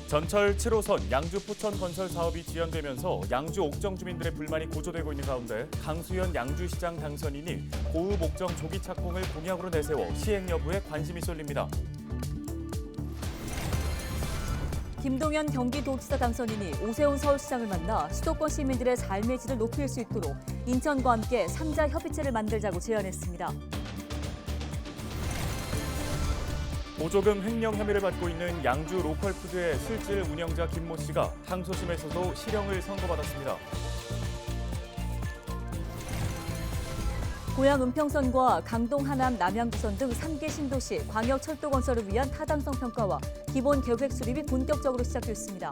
전철 7호선 양주 포천 건설 사업이 지연되면서 양주 옥정 주민들의 불만이 고조되고 있는 가운데 강수현 양주시장 당선인이 고읍 옥정 조기 착공을 공약으로 내세워 시행 여부에 관심이 쏠립니다. 김동연 경기도지사 당선인이 오세훈 서울시장을 만나 수도권 시민들의 삶의 질을 높일 수 있도록 인천과 함께 3자 협의체를 만들자고 제안했습니다. 보조금 횡령 혐의를 받고 있는 양주 로컬푸드의 실질 운영자 김모 씨가 항소심에서도 실형을 선고받았습니다. 고양 은평선과 강동 하남 남양주선 등 3개 신도시 광역철도 건설을 위한 타당성 평가와 기본 계획 수립이 본격적으로 시작됐습니다.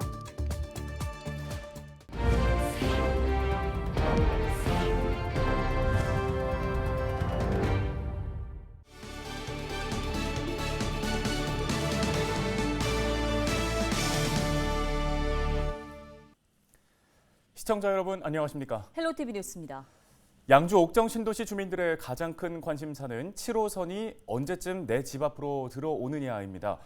시청자 여러분 안녕하십니까? 헬로티비 뉴스입니다. 양주 옥정 신도시 주민들의 가장 큰 관심사는 7호선이 언제쯤 내 집 앞으로 들어오느냐입니다.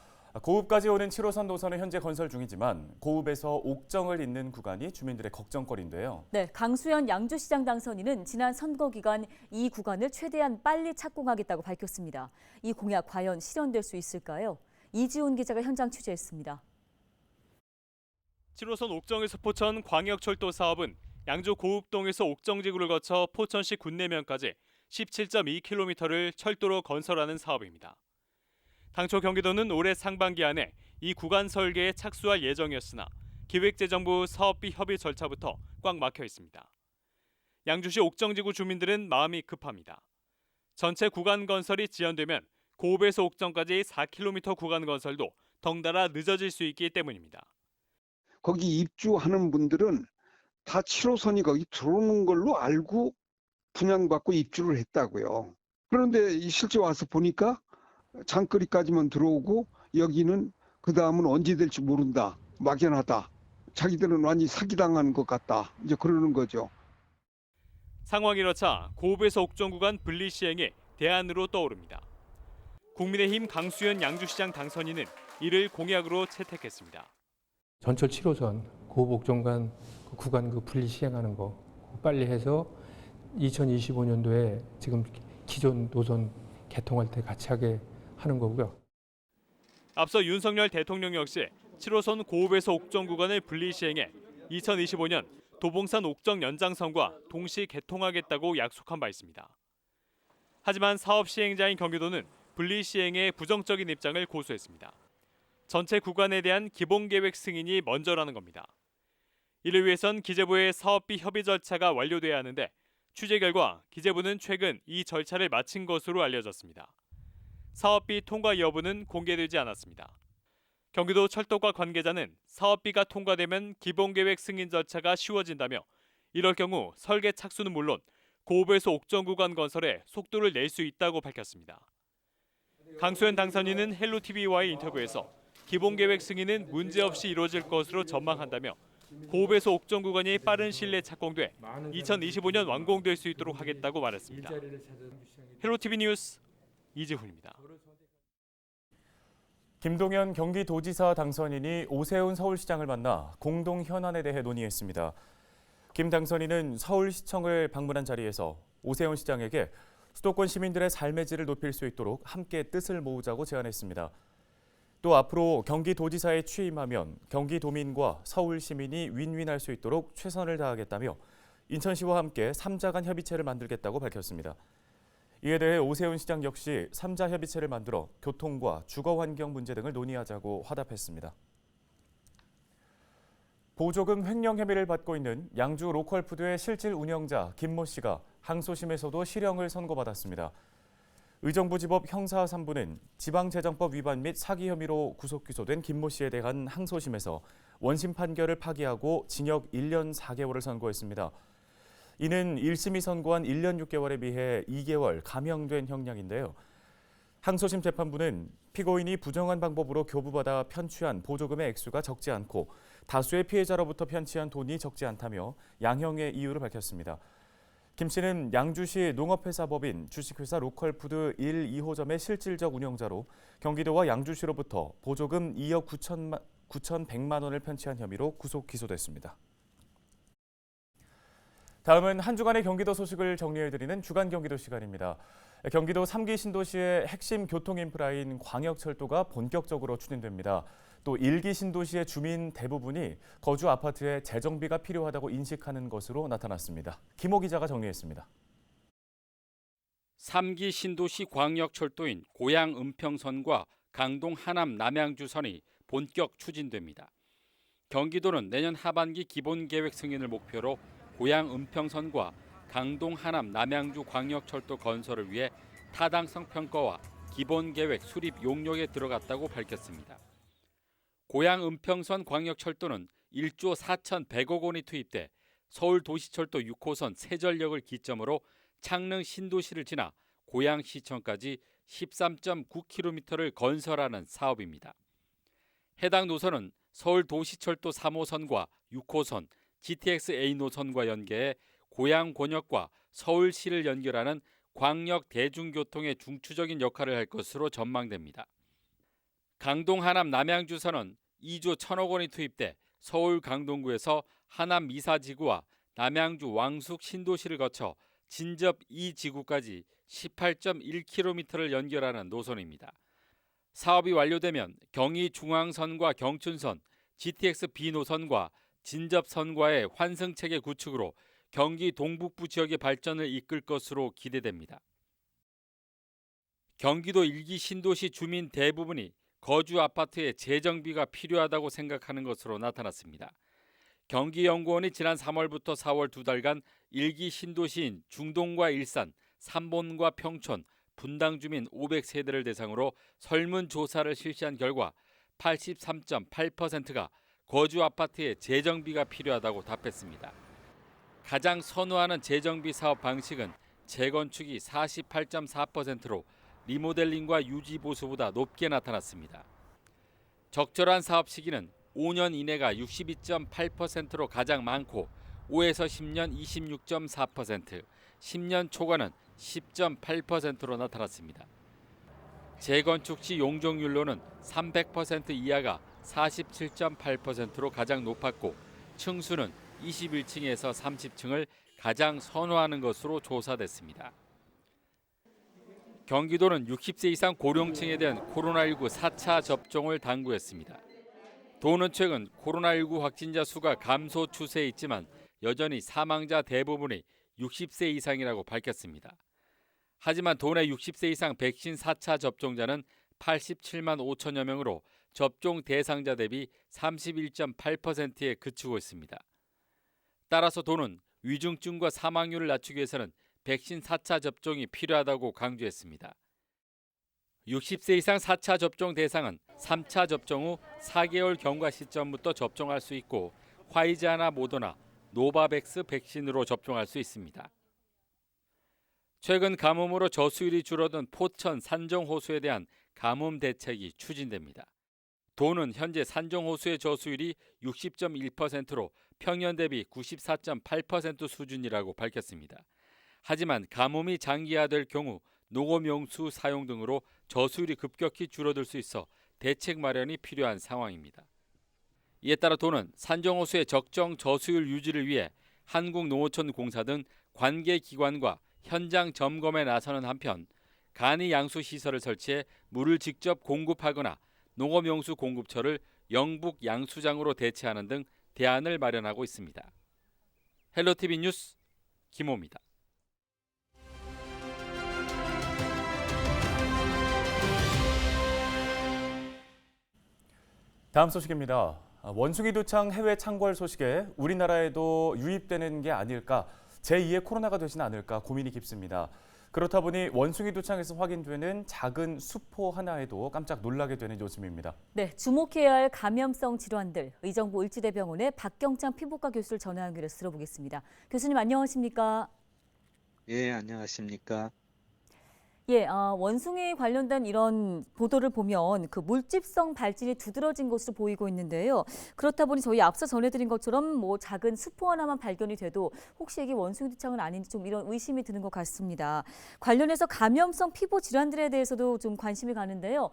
고읍까지 오는 7호선 노선은 현재 건설 중이지만 고읍에서 옥정을 잇는 구간이 주민들의 걱정거리인데요. 네, 강수현 양주시장 당선인은 지난 선거 기간 이 구간을 최대한 빨리 착공하겠다고 밝혔습니다. 이 공약 과연 실현될 수 있을까요? 이지훈 기자가 현장 취재했습니다. 7호선 옥정에서 포천 광역철도 사업은 양주 고읍동에서 옥정지구를 거쳐 포천시 군내면까지 17.2km를 철도로 건설하는 사업입니다. 당초 경기도는 올해 상반기 안에 이 구간 설계에 착수할 예정이었으나 기획재정부 사업비 협의 절차부터 꽉 막혀 있습니다. 양주시 옥정지구 주민들은 마음이 급합니다. 전체 구간 건설이 지연되면 고읍에서 옥정까지 4km 구간 건설도 덩달아 늦어질 수 있기 때문입니다. 거기 입주하는 분들은 다 7호선이 거기 들어오는 걸로 알고 분양받고 입주를 했다고요. 그런데 실제 와서 보니까 장거리까지만 들어오고 여기는 그 다음은 언제 될지 모른다. 막연하다. 자기들은 완전히 사기당한 것 같다. 이제 그러는 거죠. 상황이 이렇자 고읍에서 옥정 구간 분리 시행에 대안으로 떠오릅니다. 국민의힘 강수현 양주시장 당선인은 이를 공약으로 채택했습니다. 전철 7호선 고읍 옥정 간 구간 분리 시행하는 거 빨리 해서 2025년도에 지금 기존 노선 개통할 때 같이 하게 하는 거고요. 앞서 윤석열 대통령 역시 7호선 고읍에서 옥정 구간을 분리 시행해 2025년 도봉산 옥정 연장선과 동시 개통하겠다고 약속한 바 있습니다. 하지만 사업 시행자인 경기도는 분리 시행에 부정적인 입장을 고수했습니다. 전체 구간에 대한 기본 계획 승인이 먼저라는 겁니다. 이를 위해선 기재부의 사업비 협의 절차가 완료돼야 하는데 취재 결과 기재부는 최근 이 절차를 마친 것으로 알려졌습니다. 사업비 통과 여부는 공개되지 않았습니다. 경기도 철도과 관계자는 사업비가 통과되면 기본계획 승인 절차가 쉬워진다며 이럴 경우 설계 착수는 물론 고읍에서 옥정 구간 건설에 속도를 낼 수 있다고 밝혔습니다. 강수현 당선인은 헬로TV와의 인터뷰에서 기본계획 승인은 문제없이 이루어질 것으로 전망한다며 고읍에서 옥정 구간이 빠른 시일 내에 착공돼 2025년 완공될 수 있도록 하겠다고 말했습니다. 헬로TV 뉴스 이지훈입니다. 김동연 경기도지사 당선인이 오세훈 서울시장을 만나 공동 현안에 대해 논의했습니다. 김 당선인은 서울시청을 방문한 자리에서 오세훈 시장에게 수도권 시민들의 삶의 질을 높일 수 있도록 함께 뜻을 모으자고 제안했습니다. 또 앞으로 경기도지사에 취임하면 경기도민과 서울 시민이 윈윈할 수 있도록 최선을 다하겠다며 인천시와 함께 3자 간 협의체를 만들겠다고 밝혔습니다. 이에 대해 오세훈 시장 역시 3자 협의체를 만들어 교통과 주거환경 문제 등을 논의하자고 화답했습니다. 보조금 횡령 혐의를 받고 있는 양주 로컬푸드의 실질 운영자 김모 씨가 항소심에서도 실형을 선고받았습니다. 의정부지법 형사 3부는 지방재정법 위반 및 사기 혐의로 구속 기소된 김모 씨에 대한 항소심에서 원심 판결을 파기하고 징역 1년 4개월을 선고했습니다. 이는 1심이 선고한 1년 6개월에 비해 2개월 감형된 형량인데요. 항소심 재판부는 피고인이 부정한 방법으로 교부받아 편취한 보조금의 액수가 적지 않고 다수의 피해자로부터 편취한 돈이 적지 않다며 양형의 이유를 밝혔습니다. 김 씨는 양주시 농업회사법인 주식회사 로컬푸드 1, 2호점의 실질적 운영자로 경기도와 양주시로부터 보조금 2억 9,100만 원을 편취한 혐의로 구속 기소됐습니다. 다음은 한 주간의 경기도 소식을 정리해드리는 주간 경기도 시간입니다. 경기도 3기 신도시의 핵심 교통 인프라인 광역철도가 본격적으로 추진됩니다. 또 1기 신도시의 주민 대부분이 거주 아파트에 재정비가 필요하다고 인식하는 것으로 나타났습니다. 김호 기자가 정리했습니다. 3기 신도시 광역철도인 고양 은평선과 강동 하남 남양주선이 본격 추진됩니다. 경기도는 내년 하반기 기본계획 승인을 목표로 고양 은평선과 강동 하남 남양주 광역철도 건설을 위해 타당성 평가와 기본계획 수립 용역에 들어갔다고 밝혔습니다. 고양 은평선 광역철도는 1조 4,100억 원이 투입돼 서울도시철도 6호선 세전역을 기점으로 창릉 신도시를 지나 고양시청까지 13.9km를 건설하는 사업입니다. 해당 노선은 서울도시철도 3호선과 6호선, GTX-A 노선과 연계해 고양권역과 서울시를 연결하는 광역 대중교통의 중추적인 역할을 할 것으로 전망됩니다. 강동 하남 남양주선은 2조 1,000억 원이 투입돼 서울 강동구에서 하남 미사지구와 남양주 왕숙 신도시를 거쳐 진접 2지구까지 18.1km를 연결하는 노선입니다. 사업이 완료되면 경의중앙선과 경춘선, GTX-B 노선과 진접선과의 환승체계 구축으로 경기 동북부 지역의 발전을 이끌 것으로 기대됩니다. 경기도 1기 신도시 주민 대부분이 거주 아파트에 재정비가 필요하다고 생각하는 것으로 나타났습니다. 경기연구원이 지난 3월부터 4월 두 달간 1기 신도시인 중동과 일산, 삼본과 평촌, 분당 주민 500세대를 대상으로 설문조사를 실시한 결과 83.8%가 거주 아파트에 재정비가 필요하다고 답했습니다. 가장 선호하는 재정비 사업 방식은 재건축이 48.4%로 리모델링과 유지 보수보다 높게 나타났습니다. 적절한 사업 시기는 5년 이내가 62.8%로 가장 많고 5에서 10년 26.4%, 10년 초과는 10.8%로 나타났습니다. 재건축 시 용적률로는 300% 이하가 47.8%로 가장 높았고 층수는 21층에서 30층을 가장 선호하는 것으로 조사됐습니다. 경기도는 60세 이상 고령층에 대한 코로나19 4차 접종을 당부했습니다. 도는 최근 코로나19 확진자 수가 감소 추세에 있지만 여전히 사망자 대부분이 60세 이상이라고 밝혔습니다. 하지만 도내 60세 이상 백신 4차 접종자는 87만 5천여 명으로 접종 대상자 대비 31.8%에 그치고 있습니다. 따라서 도는 위중증과 사망률을 낮추기 위해서는 백신 4차 접종이 필요하다고 강조했습니다. 60세 이상 4차 접종 대상은 3차 접종 후 4개월 경과 시점부터 접종할 수 있고 화이자나 모더나, 노바백스 백신으로 접종할 수 있습니다. 최근 가뭄으로 저수율이 줄어든 포천 산정호수에 대한 가뭄 대책이 추진됩니다. 도는 현재 산정호수의 저수율이 60.1%로 평년 대비 94.8% 수준이라고 밝혔습니다. 하지만 가뭄이 장기화될 경우 농업용수 사용 등으로 저수율이 급격히 줄어들 수 있어 대책 마련이 필요한 상황입니다. 이에 따라 도는 산정호수의 적정 저수율 유지를 위해 한국농어촌공사 등 관계기관과 현장 점검에 나서는 한편 간이 양수 시설을 설치해 물을 직접 공급하거나 농업용수 공급처를 영북 양수장으로 대체하는 등 대안을 마련하고 있습니다. 헬로티비 뉴스 김호입니다. 다음 소식입니다. 원숭이 두창 해외 창궐 소식에 우리나라에도 유입되는 게 아닐까, 제2의 코로나가 되진 않을까 고민이 깊습니다. 그렇다 보니 원숭이 두창에서 확인되는 작은 수포 하나에도 깜짝 놀라게 되는 요즘입니다. 네, 주목해야 할 감염성 질환들, 의정부 을지대병원의 박경창 피부과 교수를 전화 연결해서 들어보겠습니다. 교수님 안녕하십니까? 예, 안녕하십니까? 예, 원숭이 관련된 이런 보도를 보면 그 물집성 발진이 두드러진 것으로 보이고 있는데요. 그렇다 보니 저희 앞서 전해드린 것처럼 뭐 작은 수포 하나만 발견이 돼도 혹시 이게 원숭이 두창은 아닌지 좀 이런 의심이 드는 것 같습니다. 관련해서 감염성 피부 질환들에 대해서도 좀 관심이 가는데요.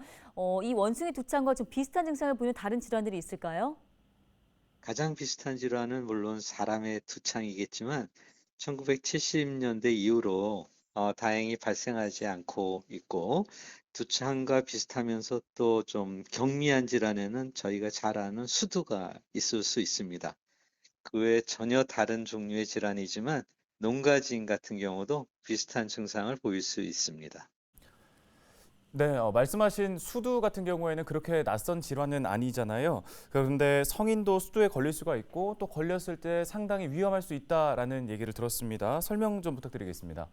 이 원숭이 두창과 좀 비슷한 증상을 보이는 다른 질환들이 있을까요? 가장 비슷한 질환은 물론 사람의 두창이겠지만 1970년대 이후로 다행히 발생하지 않고 있고 두창과 비슷하면서 또 좀 경미한 질환에는 저희가 잘 아는 수두가 있을 수 있습니다. 그 외에 전혀 다른 종류의 질환이지만 농가지인 같은 경우도 비슷한 증상을 보일 수 있습니다. 네, 말씀하신 수두 같은 경우에는 그렇게 낯선 질환은 아니잖아요. 그런데 성인도 수두에 걸릴 수가 있고 또 걸렸을 때 상당히 위험할 수 있다라는 얘기를 들었습니다. 설명 좀 부탁드리겠습니다.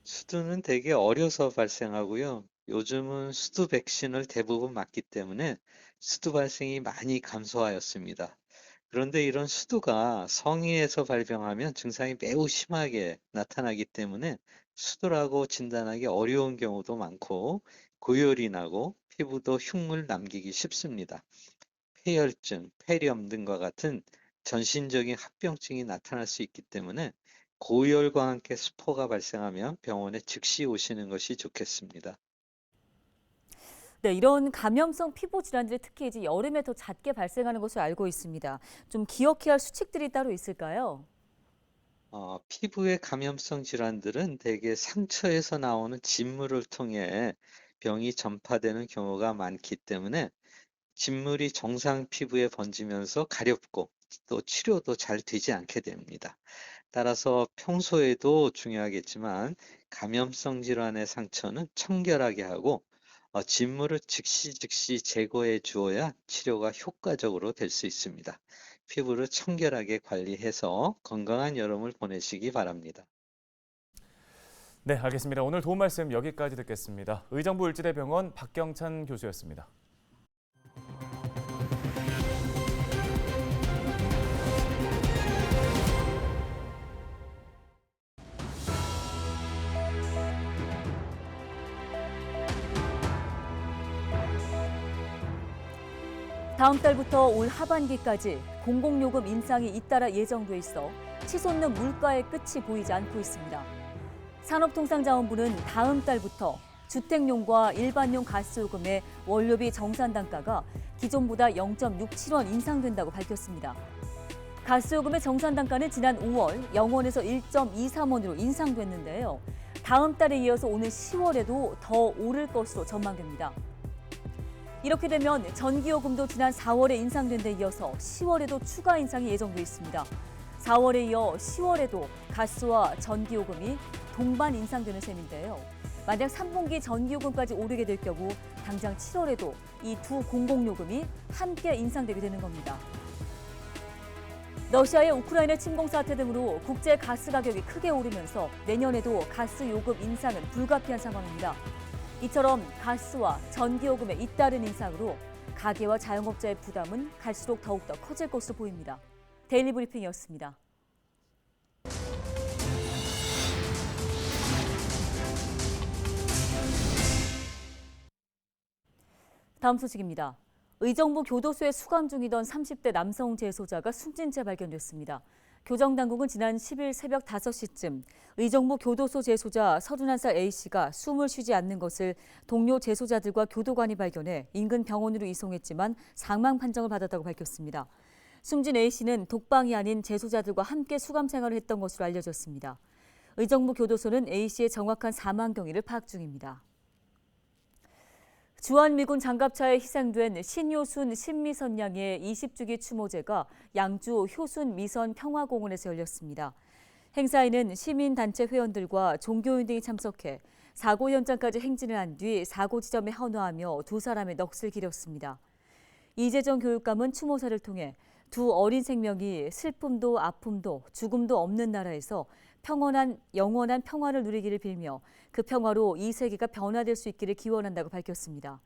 수두는 되게 어려서 발생하고요. 요즘은 수두 백신을 대부분 맞기 때문에 수두 발생이 많이 감소하였습니다. 그런데 이런 수두가 성인에서 발병하면 증상이 매우 심하게 나타나기 때문에 수두라고 진단하기 어려운 경우도 많고 고열이 나고 피부도 흉물 남기기 쉽습니다. 폐혈증, 폐렴 등과 같은 전신적인 합병증이 나타날 수 있기 때문에 고열과 함께 수포가 발생하면 병원에 즉시 오시는 것이 좋겠습니다. 네, 이런 감염성 피부 질환들이 특히 이제 여름에 더 잦게 발생하는 것으로 알고 있습니다. 좀 기억해야 할 수칙들이 따로 있을까요? 피부의 감염성 질환들은 대개 상처에서 나오는 진물을 통해 병이 전파되는 경우가 많기 때문에 진물이 정상 피부에 번지면서 가렵고 또 치료도 잘 되지 않게 됩니다. 따라서 평소에도 중요하겠지만 감염성 질환의 상처는 청결하게 하고 진물을 즉시 제거해 주어야 치료가 효과적으로 될 수 있습니다. 피부를 청결하게 관리해서 건강한 여름을 보내시기 바랍니다. 네, 알겠습니다. 오늘 도움 말씀 여기까지 듣겠습니다. 의정부 을지대병원 박경찬 교수였습니다. 다음 달부터 올 하반기까지 공공요금 인상이 잇따라 예정돼 있어 치솟는 물가의 끝이 보이지 않고 있습니다. 산업통상자원부는 다음 달부터 주택용과 일반용 가스요금의 원료비 정산 단가가 기존보다 0.67원 인상된다고 밝혔습니다. 가스요금의 정산 단가는 지난 5월 0원에서 1.23원으로 인상됐는데요. 다음 달에 이어서 오는 10월에도 더 오를 것으로 전망됩니다. 이렇게 되면 전기요금도 지난 4월에 인상된 데 이어서 10월에도 추가 인상이 예정돼 있습니다. 4월에 이어 10월에도 가스와 전기요금이 동반 인상되는 셈인데요. 만약 3분기 전기요금까지 오르게 될 경우 당장 7월에도 이 두 공공요금이 함께 인상되게 되는 겁니다. 러시아의 우크라이나 침공 사태 등으로 국제 가스 가격이 크게 오르면서 내년에도 가스 요금 인상은 불가피한 상황입니다. 이처럼 가스와 전기요금의 잇따른 인상으로 가계와 자영업자의 부담은 갈수록 더욱더 커질 것으로 보입니다. 데일리 브리핑이었습니다. 다음 소식입니다. 의정부 교도소에 수감 중이던 30대 남성 재소자가 숨진 채 발견됐습니다. 교정당국은 지난 10일 새벽 5시쯤 의정부 교도소 재소자 31살 A씨가 숨을 쉬지 않는 것을 동료 재소자들과 교도관이 발견해 인근 병원으로 이송했지만 사망 판정을 받았다고 밝혔습니다. 숨진 A씨는 독방이 아닌 재소자들과 함께 수감 생활을 했던 것으로 알려졌습니다. 의정부 교도소는 A씨의 정확한 사망 경위를 파악 중입니다. 주한미군 장갑차에 희생된 신효순 신미선 양의 20주기 추모제가 양주 효순 미선 평화공원에서 열렸습니다. 행사에는 시민단체 회원들과 종교인 등이 참석해 사고 현장까지 행진을 한 뒤 사고 지점에 헌화하며 두 사람의 넋을 기렸습니다. 이재정 교육감은 추모사를 통해 두 어린 생명이 슬픔도 아픔도 죽음도 없는 나라에서 영원한 평화를 누리기를 빌며 그 평화로 이 세계가 변화될 수 있기를 기원한다고 밝혔습니다.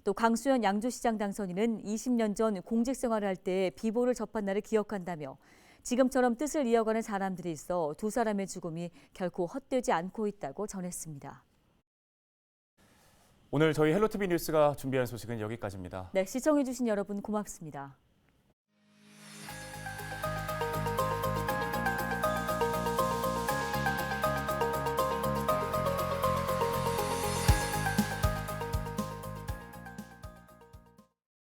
또 강수현 양주시장 당선인은 20년 전 공직 생활을 할 때 비보를 접한 날을 기억한다며 지금처럼 뜻을 이어가는 사람들이 있어 두 사람의 죽음이 결코 헛되지 않고 있다고 전했습니다. 오늘 저희 헬로티비 뉴스가 준비한 소식은 여기까지입니다. 네, 시청해주신 여러분 고맙습니다.